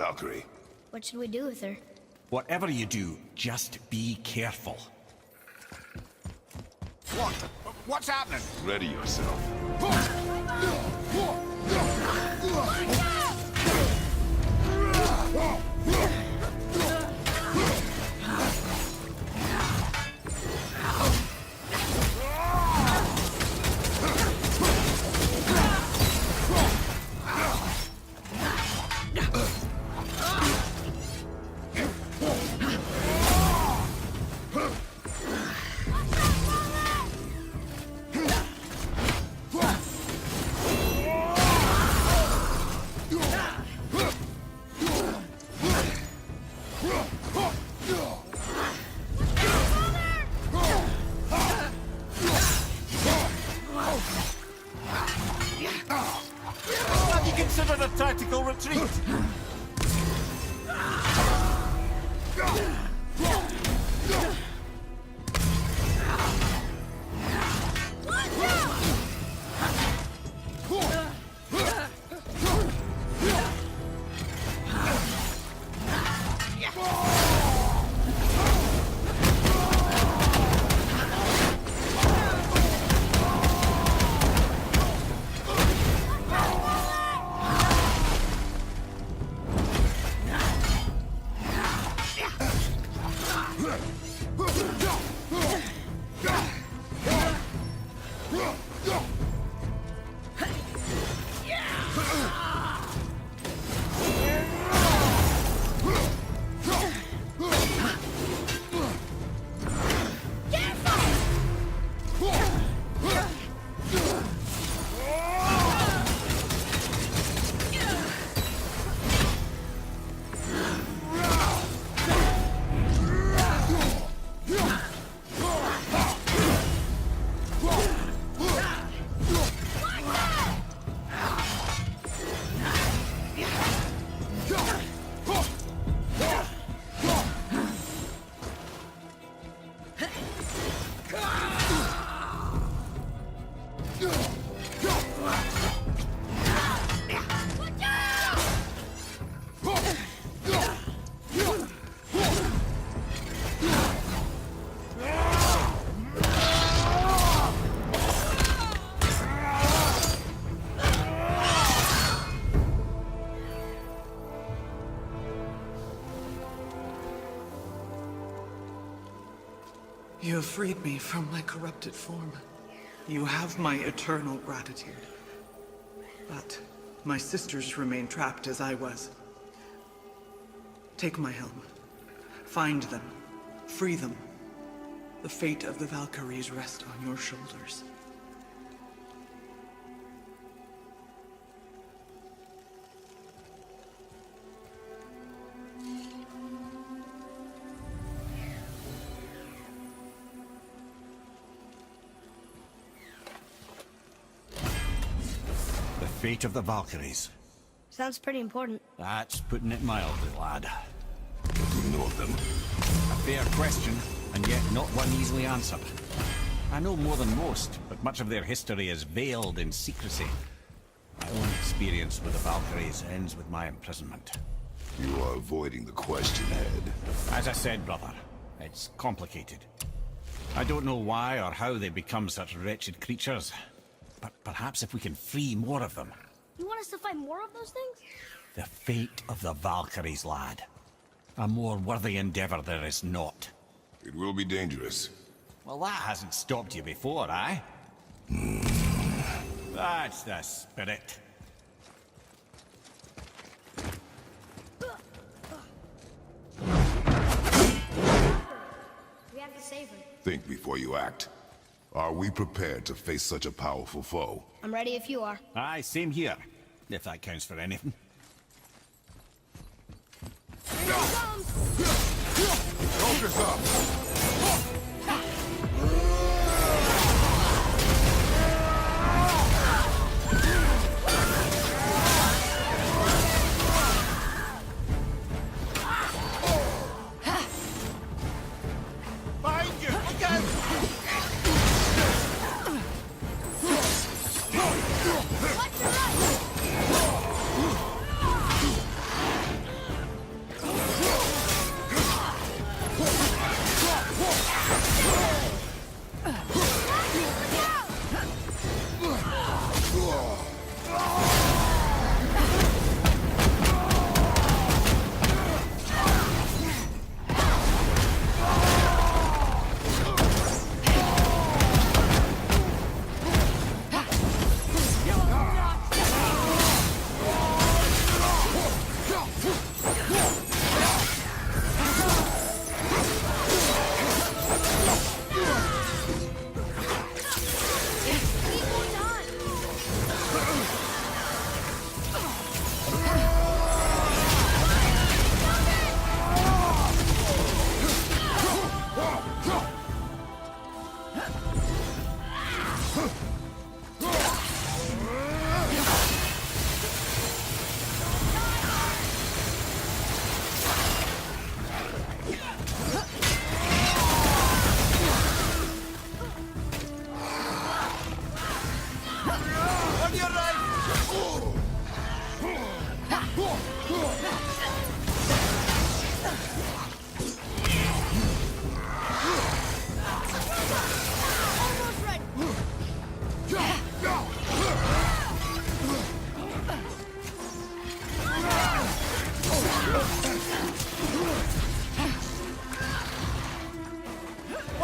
Valkyrie. What should we do with her? Whatever you do, just be careful. What? What's happening? Ready yourself. Have you considered a tactical retreat? You have freed me from my corrupted form. You have my eternal gratitude. But my sisters remain trapped as I was. Take my helm. Find them. Free them. The fate of the Valkyries rests on your shoulders. The fate of the Valkyries. Sounds pretty important. That's putting it mildly, lad. What do you know of them? A fair question, and yet not one easily answered. I know more than most, but much of their history is veiled in secrecy. My own experience with the Valkyries ends with my imprisonment. You are avoiding the question, Head. As I said, brother, it's complicated. I don't know why or how they become such wretched creatures, but perhaps if we can free more of them. You want us to fight more of those things? The fate of the Valkyries, lad. A more worthy endeavor there is not. It will be dangerous. Well, that hasn't stopped you before, eh? That's the spirit. We have to save her. Think before you act. Are we prepared to face such a powerful foe? I'm ready if you are. Aye, same here. If that counts for anything. Here he comes! Focus up! Behind you! Look out! Watch your right!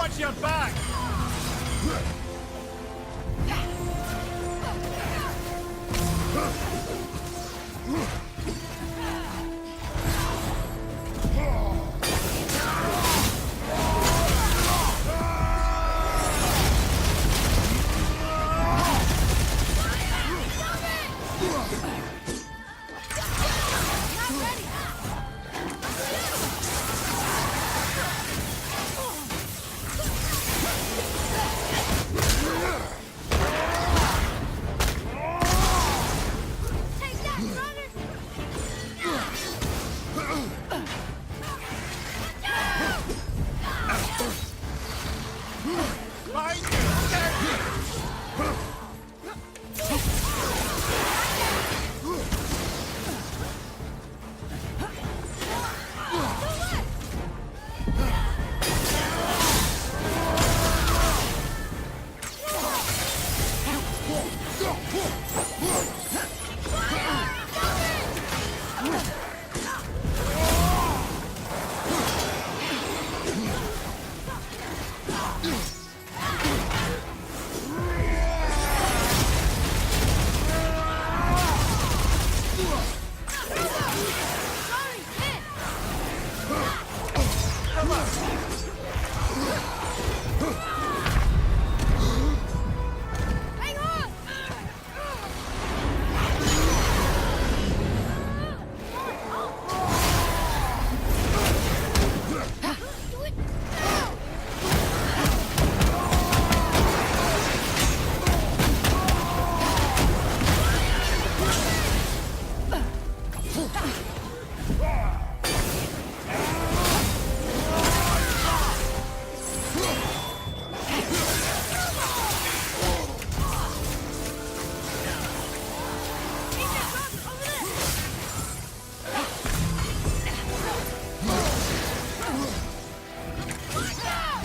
Watch your back! Take that, brother! Behind you! Get! Sorry, hit! Hang on! Do it now! Take that, brother, over there! Watch out!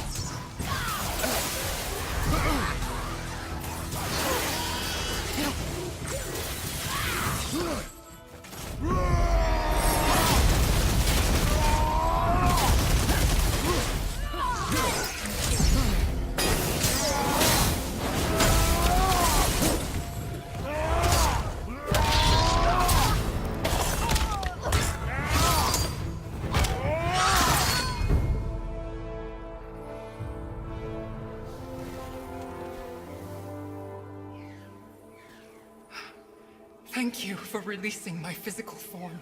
Thank you for releasing my physical form.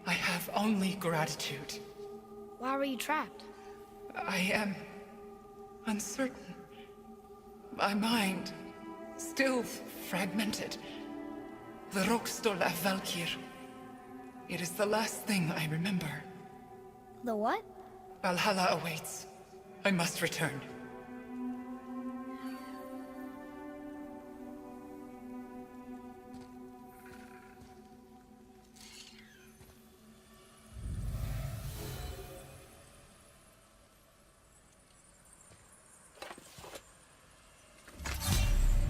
I have only gratitude. Why were you trapped? I am uncertain. My mind still fragmented. The Rokstol of Valkyr. It is the last thing I remember. The what? Valhalla awaits. I must return.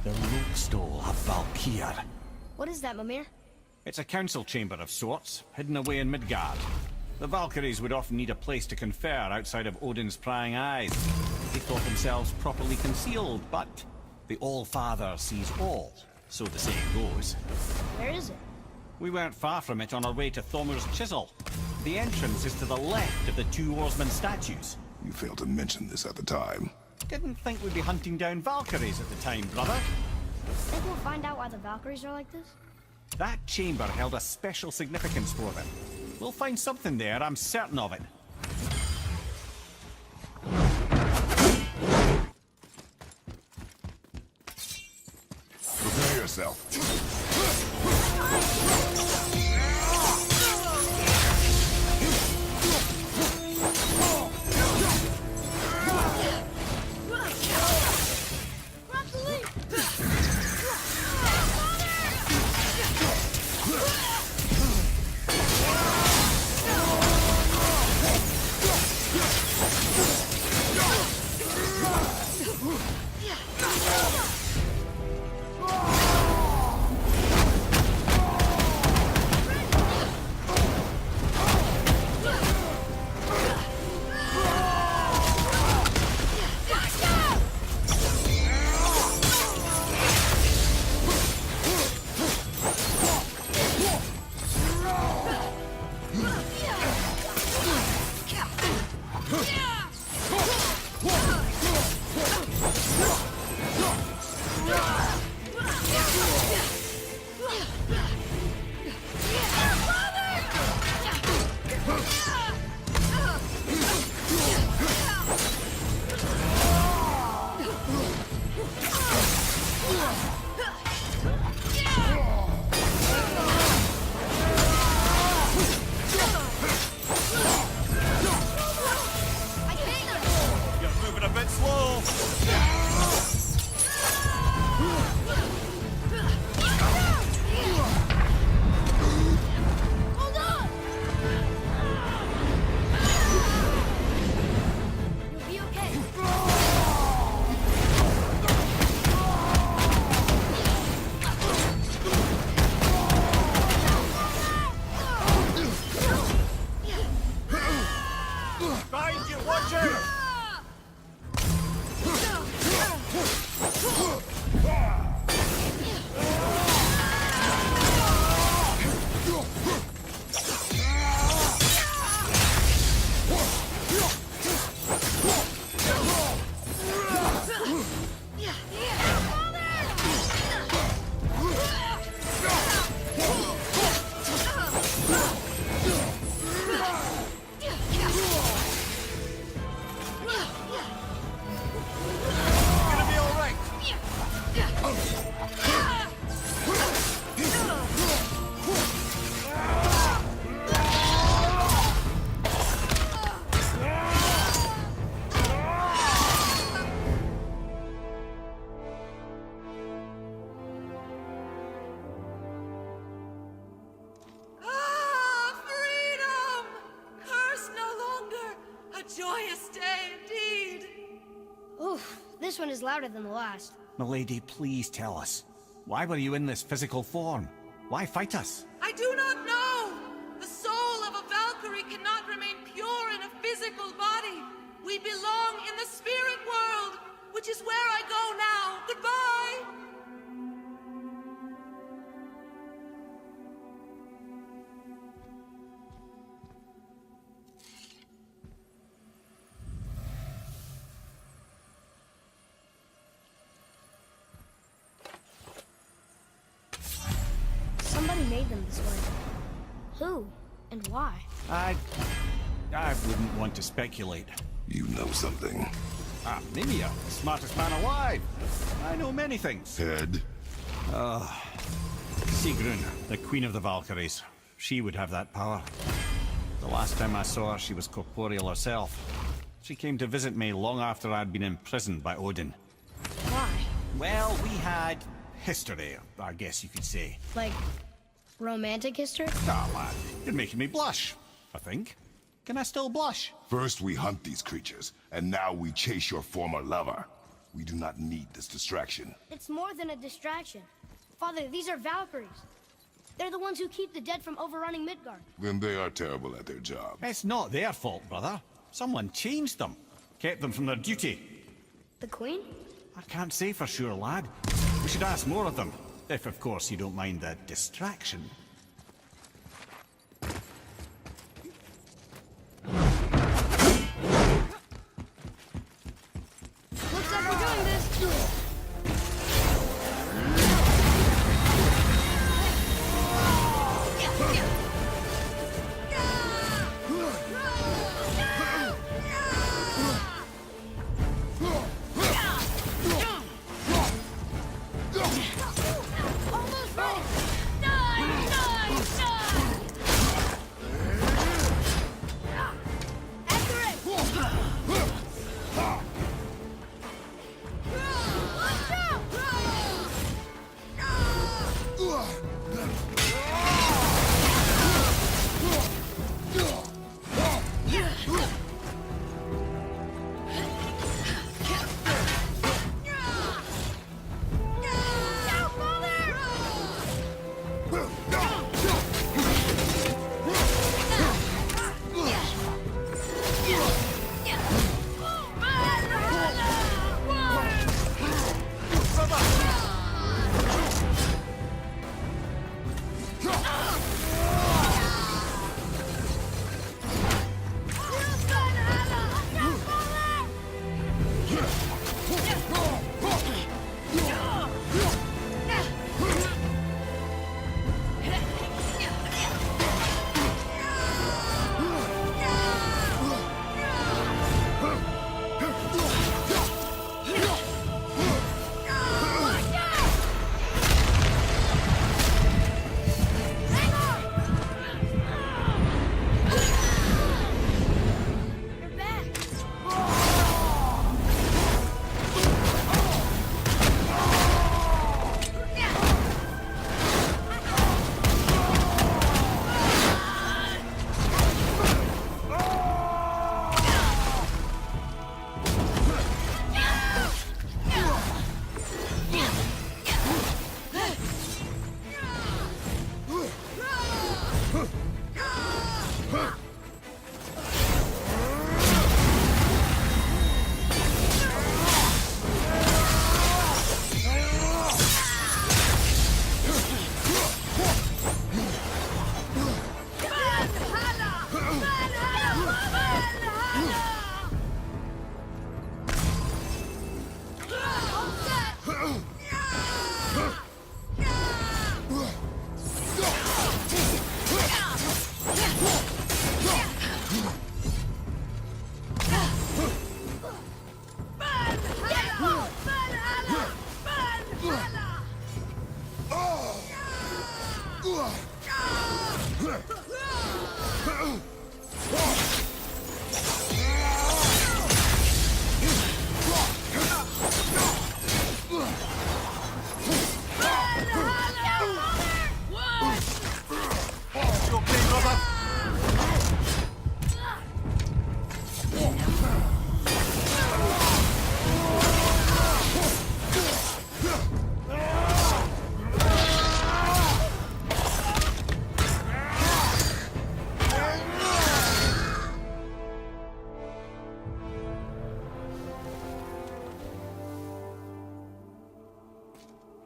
The Rokstol of Valkyr. What is that, Mimir? It's a council chamber of sorts, hidden away in Midgard. The Valkyries would often need a place to confer outside of Odin's prying eyes. They thought themselves properly concealed, but the All-Father sees all, so the saying goes. Where is it? We weren't far from it on our way to Thormur's Chisel. The entrance is to the left of the two oarsmen statues. You failed to mention this at the time. Didn't think we'd be hunting down Valkyries at the time, brother. Think we'll find out why the Valkyries are like this? That chamber held a special significance for them. We'll find something there, I'm certain of it. Prepare yourself. Grab the lead! Behind you, watch out! Gonna be all right. Ah, freedom! Curse no longer. A joyous day indeed. Oof, this one is louder than the last. Milady, please tell us. Why were you in this physical form? Why fight us? I do not know. The soul of a Valkyrie cannot remain pure in a physical body. We belong in the spirit world, which is where I go now. Goodbye. Somebody made them this way. Who? And why? I wouldn't want to speculate. You know something. Ah, Mimia, the smartest man alive. I know many things. Head? Sigrun, the Queen of the Valkyries. She would have that power. The last time I saw her, she was corporeal herself. She came to visit me long after I'd been imprisoned by Odin. Why? Well, we had history, I guess you could say. Like, romantic history? Ah, lad, you're making me blush, I think. Can I still blush? First we hunt these creatures, and now we chase your former lover. We do not need this distraction. It's more than a distraction. Father, these are Valkyries. They're the ones who keep the dead from overrunning Midgard. Then they are terrible at their job. It's not their fault, brother. Someone changed them. Kept them from their duty. The Queen? I can't say for sure, lad. We should ask more of them. If, of course, you don't mind the distraction. Looks like we're doing this. Almost ready. No!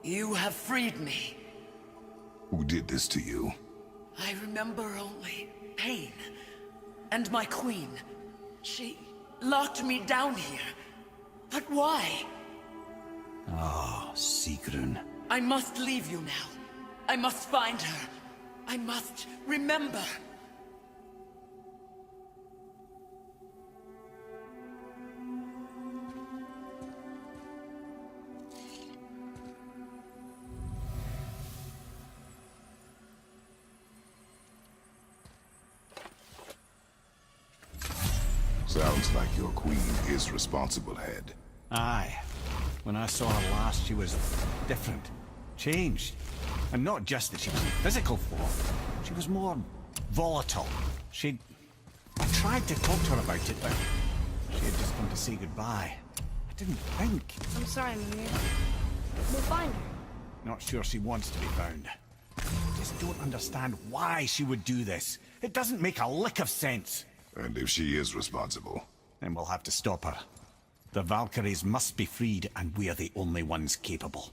You have freed me. Who did this to you? I remember only pain. And my queen. She locked me down here. But why? Ah, Sigrun. I must leave you now. I must find her. I must remember. Sounds like your queen is responsible, Head. Aye. When I saw her last, she was different. Changed. And not just that she was in physical form. She was more volatile. I tried to talk to her about it, but she had just come to say goodbye. I didn't think. I'm sorry, Mimir. We'll find her. Not sure she wants to be found. I just don't understand why she would do this. It doesn't make a lick of sense. And if she is responsible? Then we'll have to stop her. The Valkyries must be freed, and we're the only ones capable.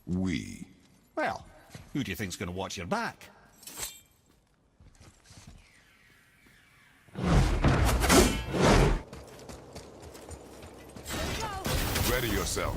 We? Well, who do you think's gonna watch your back? Ready yourself.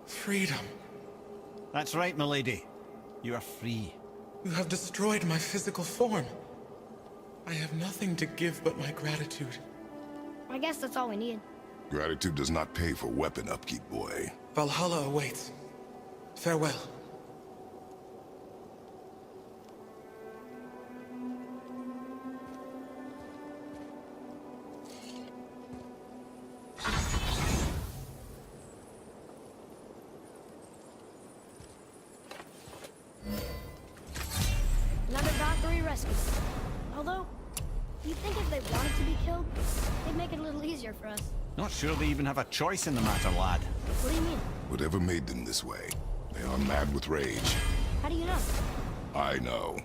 Freedom. That's right, milady. You are free. You have destroyed my physical form. I have nothing to give but my gratitude. I guess that's all we need. Gratitude does not pay for weapon upkeep, boy. Valhalla awaits. Farewell. rescue. Although, you'd think if they wanted to be killed, they'd make it a little easier for us. Not sure they even have a choice in the matter, lad. What do you mean? Whatever made them this way, they are mad with rage. How do you know? I know.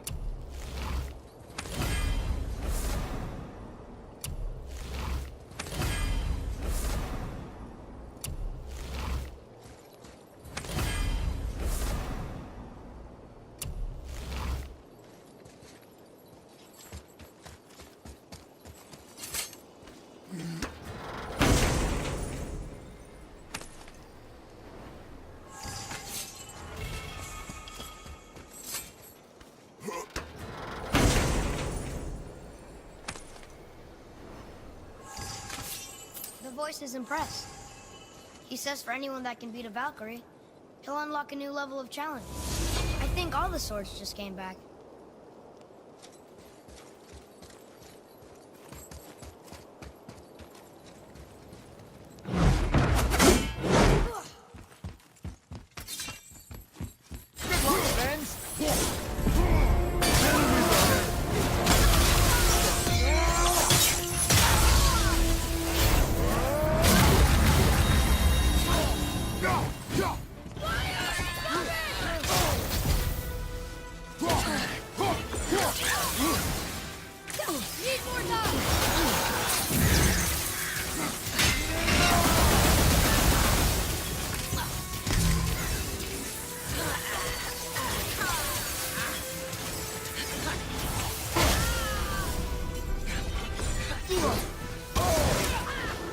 The voice is impressed. He says for anyone that can beat a Valkyrie, he'll unlock a new level of challenge. I think all the swords just came back. Good luck, friends. Need more time!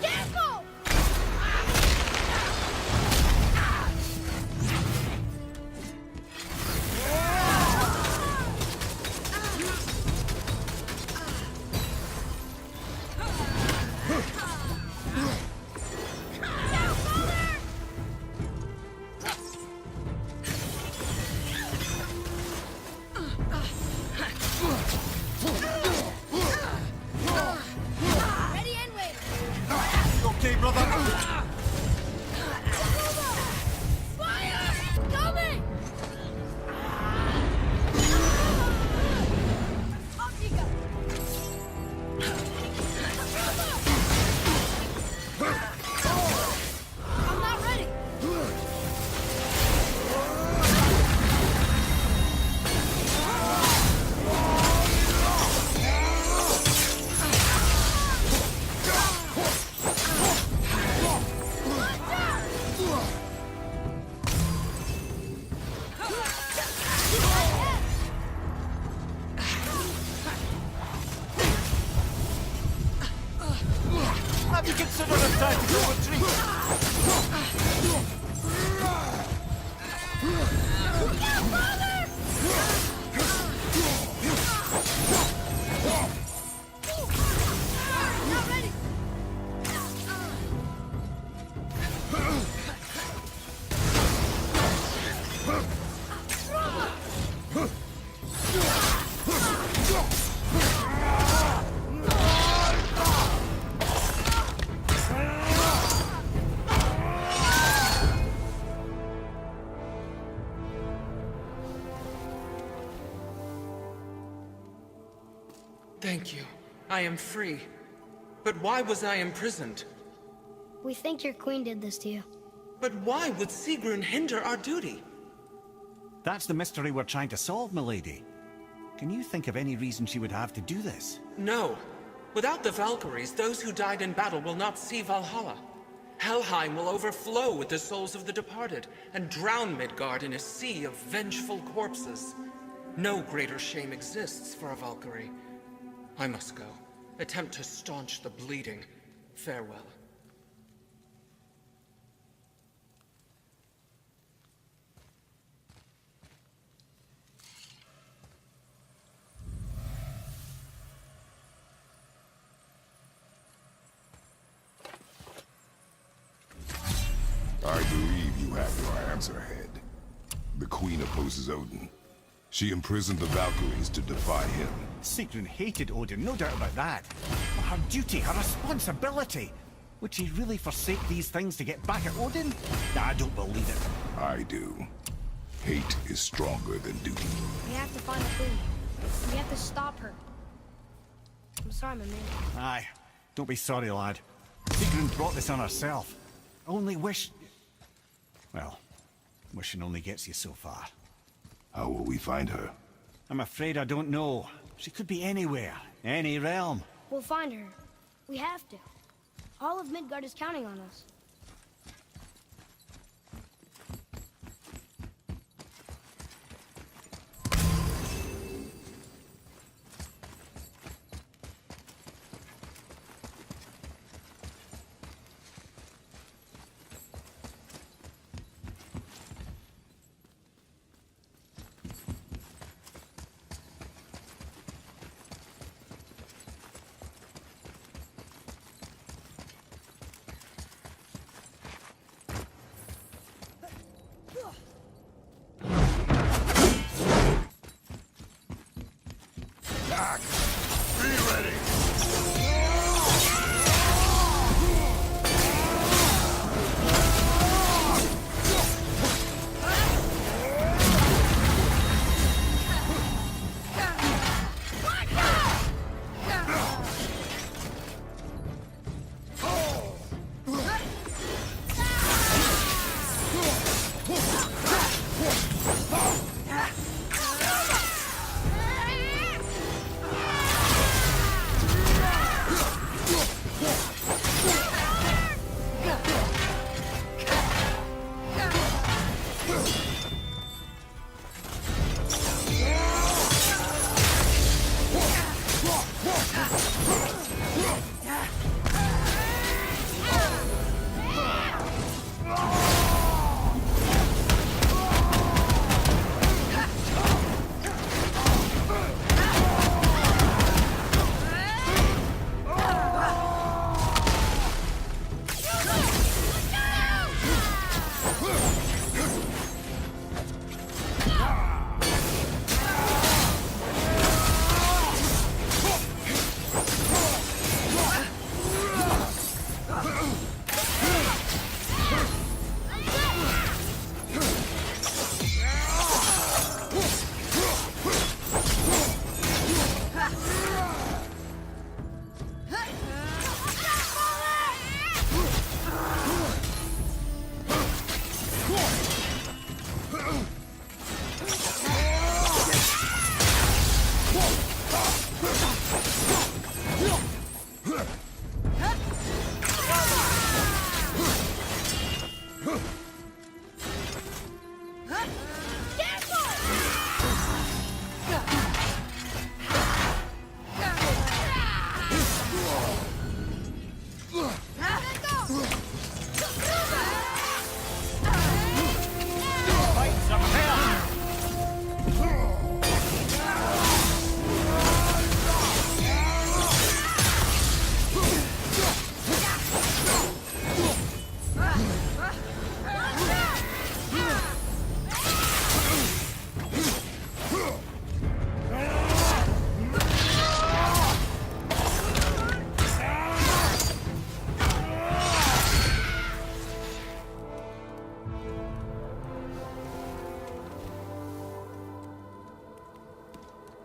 Careful! Ready and wait. Okay, brother. Fire! Coming! Up you go! I'm not ready! Have you considered a tactical retreat? Not ready! Thank you. I am free. But why was I imprisoned? We think your queen did this to you. But why would Sigrun hinder our duty? That's the mystery we're trying to solve, milady. Can you think of any reason she would have to do this? No. Without the Valkyries, those who died in battle will not see Valhalla. Helheim will overflow with the souls of the departed, and drown Midgard in a sea of vengeful corpses. No greater shame exists for a Valkyrie. I must go. Attempt to staunch the bleeding. Farewell. I believe you have your answer ahead. The Queen opposes Odin. She imprisoned the Valkyries to defy him. Sigrun hated Odin, no doubt about that. But her duty, her responsibility. Would she really forsake these things to get back at Odin? I don't believe it. I do. Hate is stronger than duty. We have to find the queen. We have to stop her. I'm sorry, my man. Aye. Don't be sorry, lad. Sigrun brought this on herself. Only wish... Well, wishing only gets you so far. How will we find her? I'm afraid I don't know. She could be anywhere, any realm. We'll find her. We have to. All of Midgard is counting on us.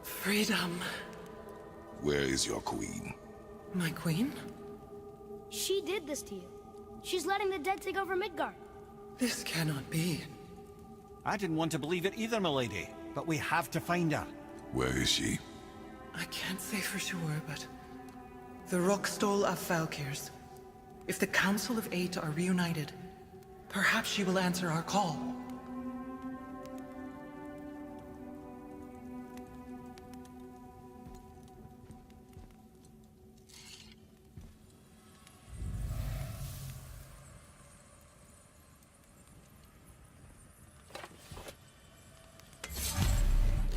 Freedom. Where is your queen? My queen? She did this to you. She's letting the dead take over Midgard. This cannot be. I didn't want to believe it either, milady. But we have to find her. Where is she? I can't say for sure, but... The Rockstol of Valkyries. If the Council of Eight are reunited, perhaps she will answer our call.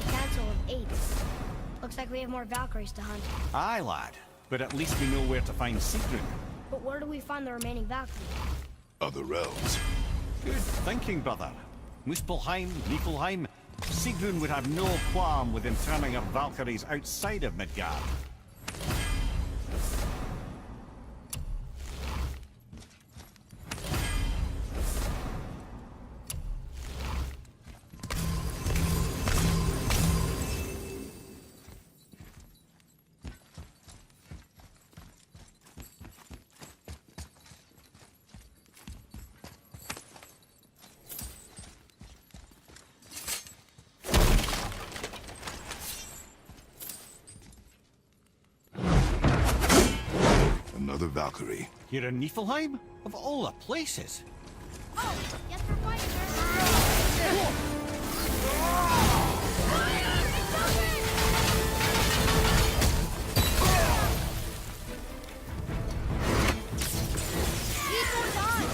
Council of Eight. Looks like we have more Valkyries to hunt. Aye, lad. But at least we know where to find Sigrun. But where do we find the remaining Valkyries? Other realms. Good thinking, brother. Muspelheim, Niflheim, Sigrun would have no qualm with interning her Valkyries outside of Midgard. another Valkyrie. You're in Niflheim? Of all the places. Oh, yes, we're fighting her. Need more time.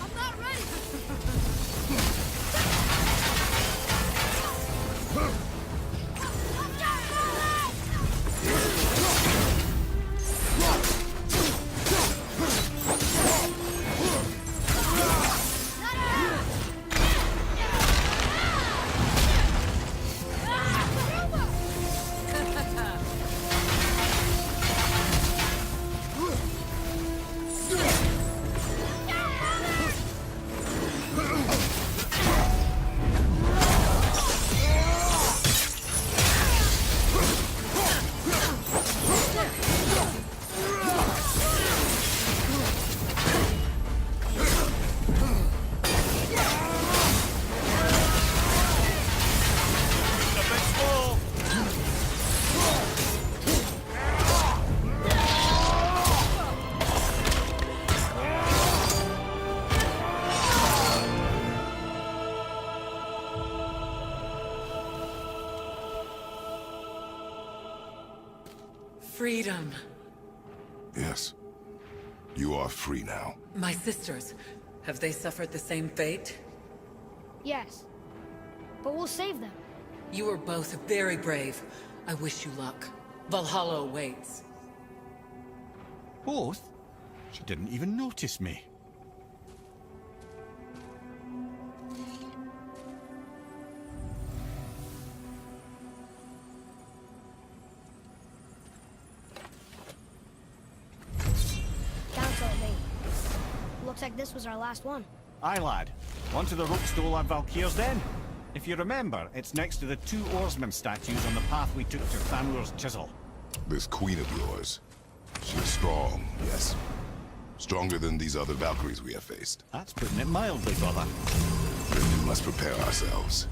I'm not ready. The big small. Freedom. Yes. You are free now. My sisters, have they suffered the same fate? Yes, but we'll save them. You are both very brave. I wish you luck. Valhalla awaits. Both? She didn't even notice me. Council mate. Looks like this was our last one. Aye, lad. On to the Rookstole at Valkyries then. If you remember, it's next to the two oarsmen statues on the path we took to Thamur's chisel. This queen of yours, she is strong, yes. Stronger than these other Valkyries we have faced. That's putting it mildly, brother. Then we must prepare ourselves.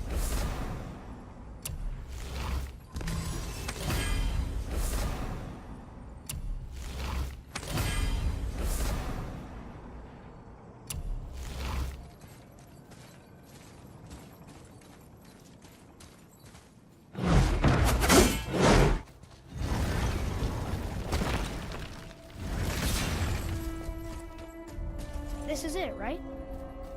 This is it, right?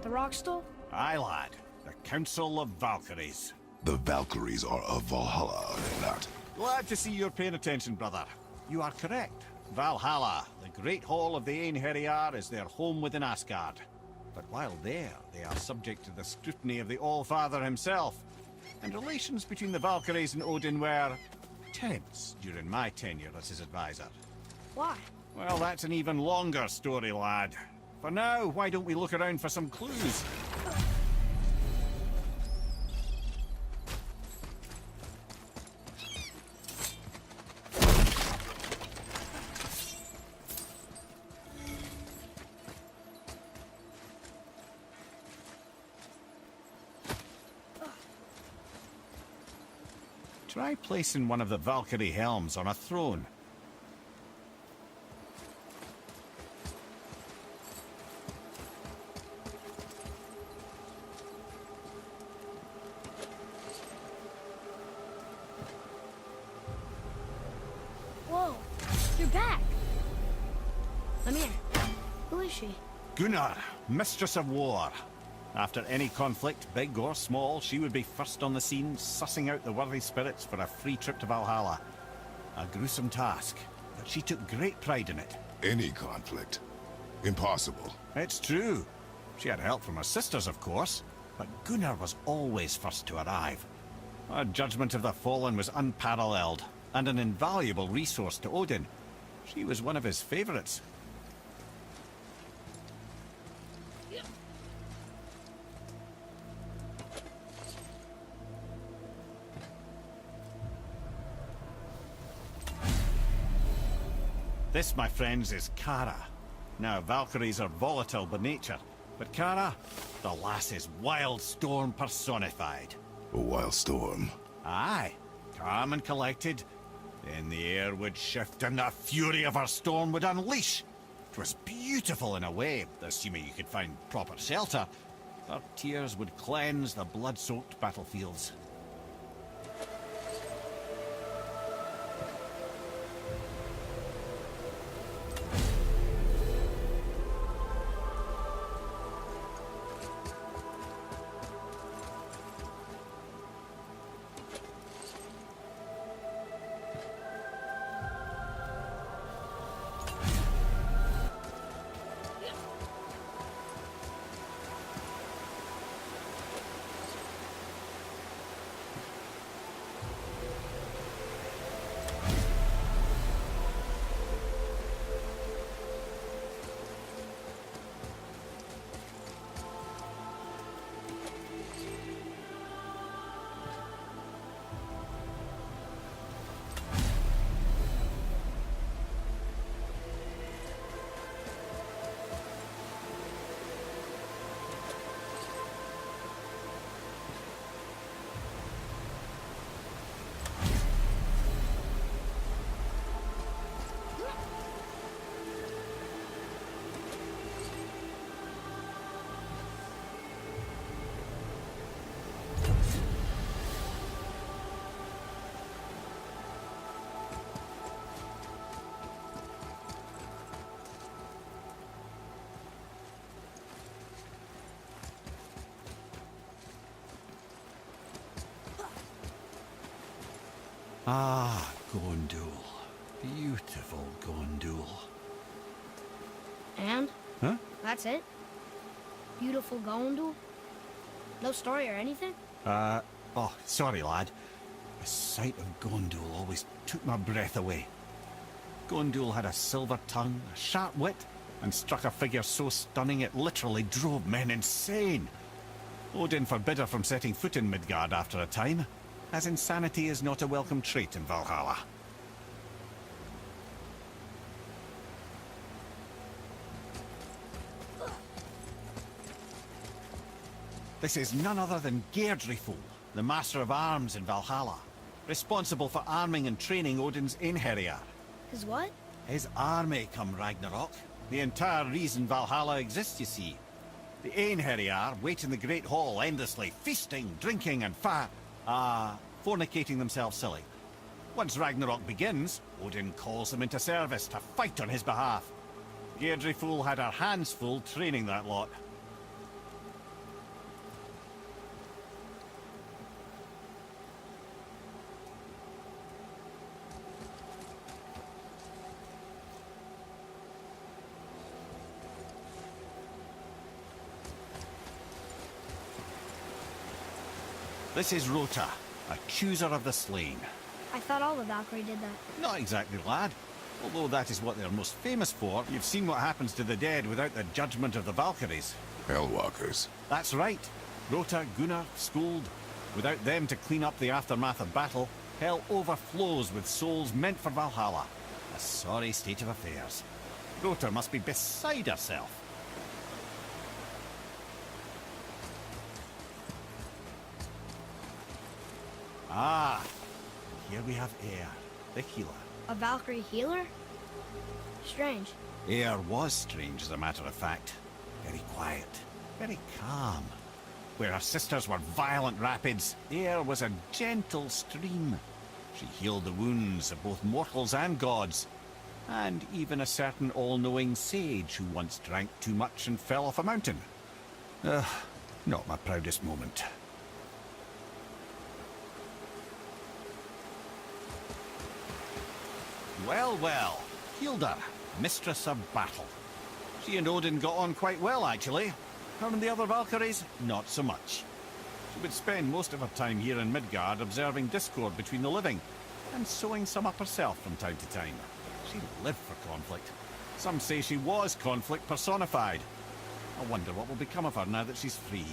The Rockstall? Aye, lad. The Council of Valkyries. The Valkyries are of Valhalla, are they not? Glad to see you're paying attention, brother. You are correct. Valhalla, the Great Hall of the Einherjar, is their home within Asgard. But while there, they are subject to the scrutiny of the All-Father himself. And relations between the Valkyries and Odin were tense during my tenure as his advisor. Why? Well, that's an even longer story, lad. For now, why don't we look around for some clues? Try placing one of the Valkyrie helms on a throne. Whoa, you're back. I'm here. Who is she? Gunnar, Mistress of War. After any conflict, big or small, she would be first on the scene, sussing out the worthy spirits for a free trip to Valhalla. A gruesome task, but she took great pride in it. Any conflict. Impossible. It's true. She had help from her sisters, of course. but Gunnar was always first to arrive. Her judgment of the fallen was unparalleled, and an invaluable resource to Odin. She was one of his favourites. This, my friends, is Kara. Now, Valkyries are volatile by nature, but Kara, the lass is wild storm personified. A wild storm. Aye, calm and collected. Then the air would shift and the fury of her storm would unleash. It was beautiful in a way, assuming you could find proper shelter. Her tears would cleanse the blood-soaked battlefields. Ah, Gondul. Beautiful Gondul. And? Huh? That's it? Beautiful Gondul? No story or anything? Oh, sorry, lad. The sight of Gondul always took my breath away. Gondul had a silver tongue, a sharp wit, and struck a figure so stunning it literally drove men insane. Odin forbid her from setting foot in Midgard after a time, as insanity is not a welcome trait in Valhalla. This is none other than Geirdriful, the master of arms in Valhalla, responsible for arming and training Odin's Einherjar. His what? His army come Ragnarok. The entire reason Valhalla exists, you see. The Einherjar wait in the Great Hall endlessly, feasting, drinking, and fornicating themselves silly. Once Ragnarok begins, Odin calls them into service to fight on his behalf. Geirdriful had her hands full training that lot. This is Rota, a chooser of the slain. I thought all the Valkyrie did that. Not exactly, lad. Although that is what they're most famous for, you've seen what happens to the dead without the judgment of the Valkyries. Hellwalkers. That's right. Rota, Gunnar, Skuld. Without them to clean up the aftermath of battle, hell overflows with souls meant for Valhalla. A sorry state of affairs. Rota must be beside herself. Ah, here we have Eir, the healer. A Valkyrie healer? Strange. Eir was strange, as a matter of fact. Very quiet, very calm. Where her sisters were violent rapids, Eir was a gentle stream. She healed the wounds of both mortals and gods, and even a certain all-knowing sage who once drank too much and fell off a mountain. Not my proudest moment. Well, well, Hilda, mistress of battle. She and Odin got on quite well, actually. Her and the other Valkyries, not so much. She would spend most of her time here in Midgard observing discord between the living, and sewing some up herself from time to time. She lived for conflict. Some say she was conflict personified. I wonder what will become of her now that she's free.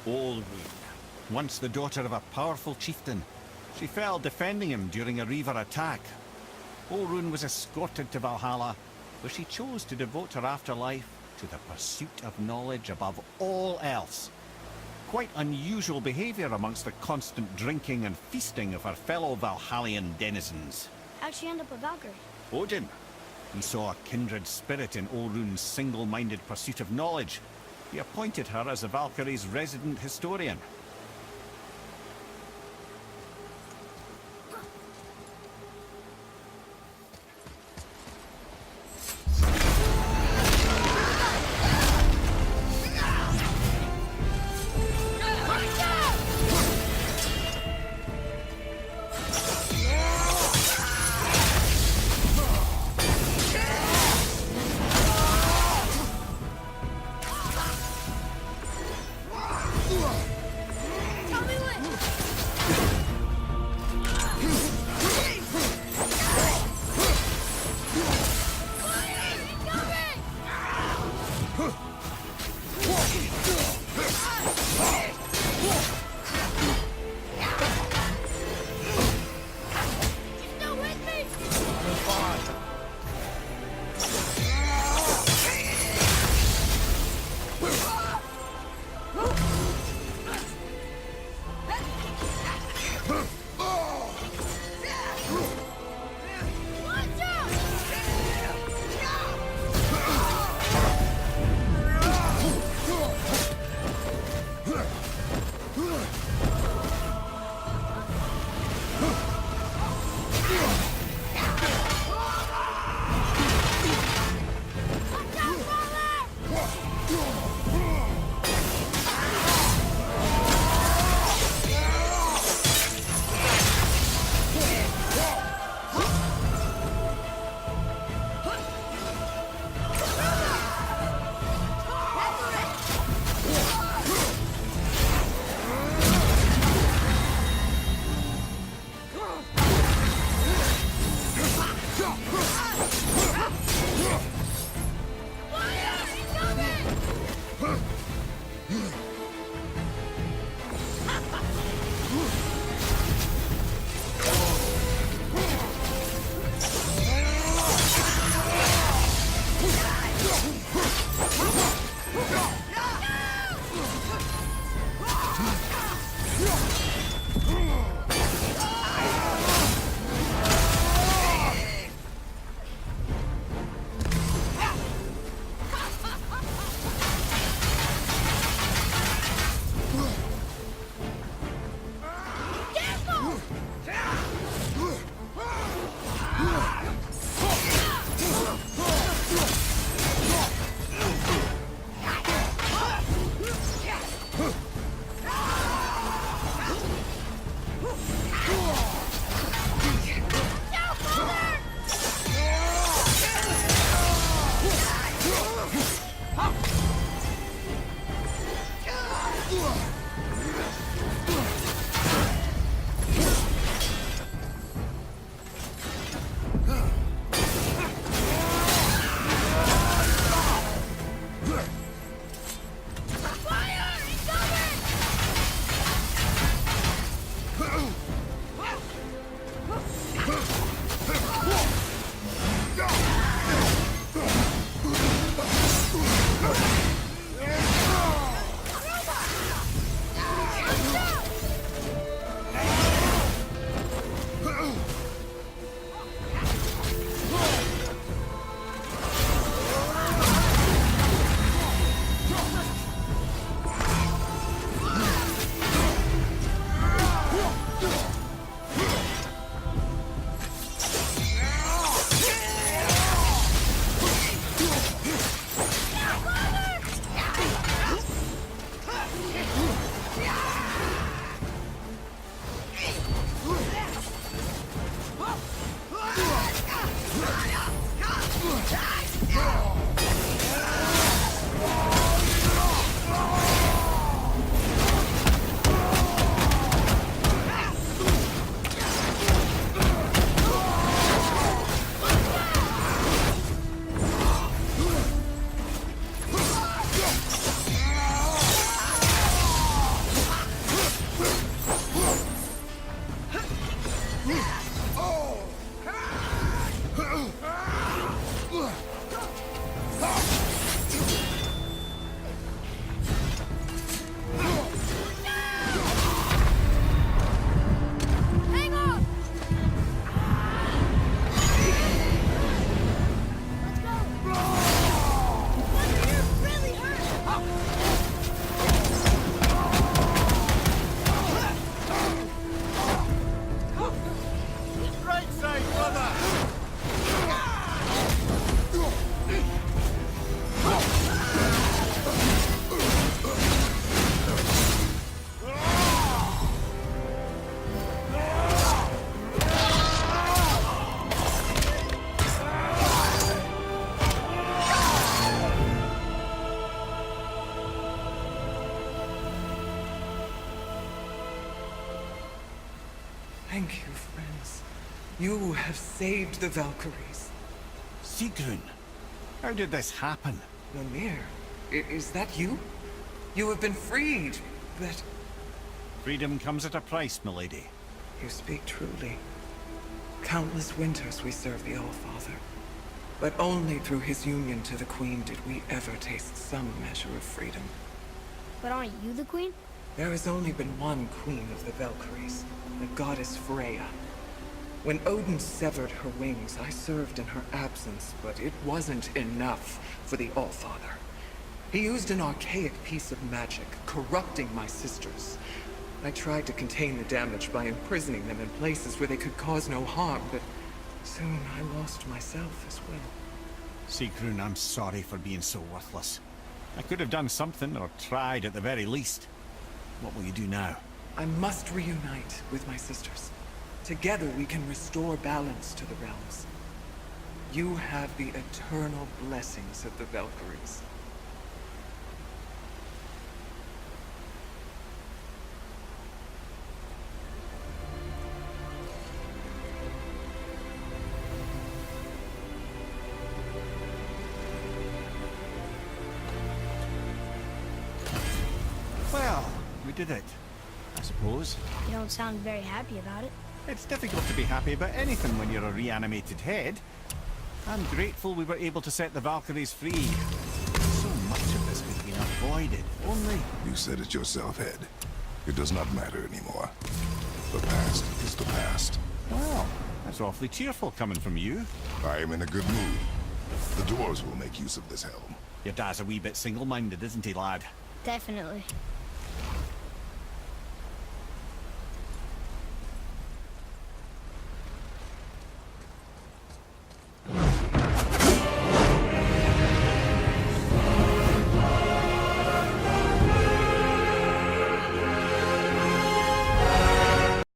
Olrun, once the daughter of a powerful chieftain. She fell defending him during a Reaver attack. Olrun was escorted to Valhalla, where she chose to devote her afterlife to the pursuit of knowledge above all else. Quite unusual behavior amongst the constant drinking and feasting of her fellow Valhallian denizens. How'd she end up a Valkyrie? Odin. He saw a kindred spirit in Olrun's single-minded pursuit of knowledge. He appointed her as the Valkyrie's resident historian. Thank you, friends. You have saved the Valkyries. Sigrun, how did this happen? Lemire, is that you? You have been freed, but... Freedom comes at a price, milady. You speak truly. Countless winters we served the Allfather. But only through his union to the Queen did we ever taste some measure of freedom. But aren't you the queen? There has only been one Queen of the Valkyries, the goddess Freya. When Odin severed her wings, I served in her absence, but it wasn't enough for the Allfather. He used an archaic piece of magic, corrupting my sisters. I tried to contain the damage by imprisoning them in places where they could cause no harm, but soon I lost myself as well. Sigrun, I'm sorry for being so worthless. I could have done something, or tried at the very least. What will you do now? I must reunite with my sisters. Together we can restore balance to the realms. You have the eternal blessings of the Valkyries. Well, we did it, I suppose. You don't sound very happy about it. It's difficult to be happy about anything when you're a reanimated head. I'm grateful we were able to set the Valkyries free. So much of this could have been avoided, only... You said it yourself, Head. It does not matter anymore. The past is the past. Well, that's awfully cheerful coming from you. I am in a good mood. The dwarves will make use of this helm. Your dad's a wee bit single-minded, isn't he, lad? Definitely.